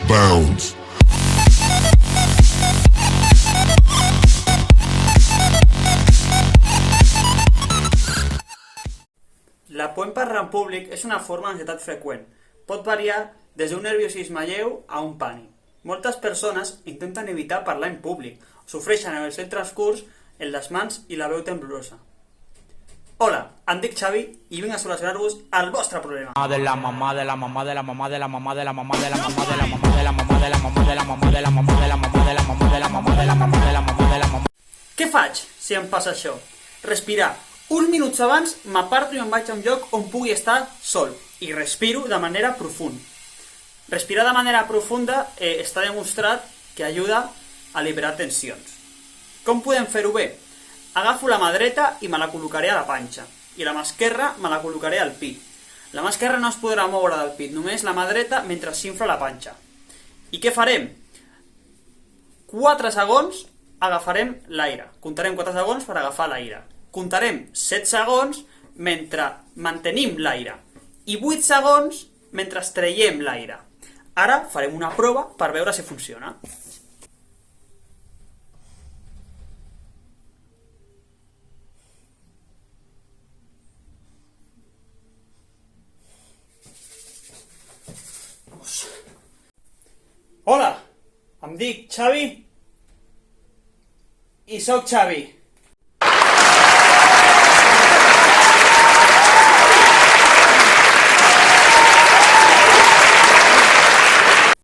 bounds. La por en parlar en públic és una forma d'ansietat freqüent. Pot variar des d'un nerviosisme lleu a un pànic. Moltes persones intenten evitar parlar en públic, sofreixen en el seu transcurs en les mans i la veu temblorosa. Hola, em dic Xavi i vinc a solucionar-vos el vostre problema. De la mamá de la mamá de la mamá de la mamá de la mamá de la mamá de la mamá de la mamá de la mamá de la mamá de la mamá de la mamá de la mamá de la mamá de la mamá de la mamá de la mamá. Què faig si em passa això? Respirar. Uns minuts abans m'aparto i em vaig a un lloc on pugui estar sol i respiro de manera profunda. Respirar de manera profunda està demostrat que ajuda a alliberar tensions. Com podem fer-ho bé? Agafo la mà dreta i me la col·locaré a la panxa i la mà esquerra me la col·locaré al pit. La mà esquerra no es podrà moure del pit, només la mà dreta mentre s'infla la panxa. I què farem? 4 segons agafarem l'aire. Comptarem 4 segons per agafar l'aire. Comptarem 7 segons mentre mantenim l'aire i 8 segons mentre traiem l'aire. Ara farem una prova per veure si funciona. Hola, em dic Xavi i sóc Xavi.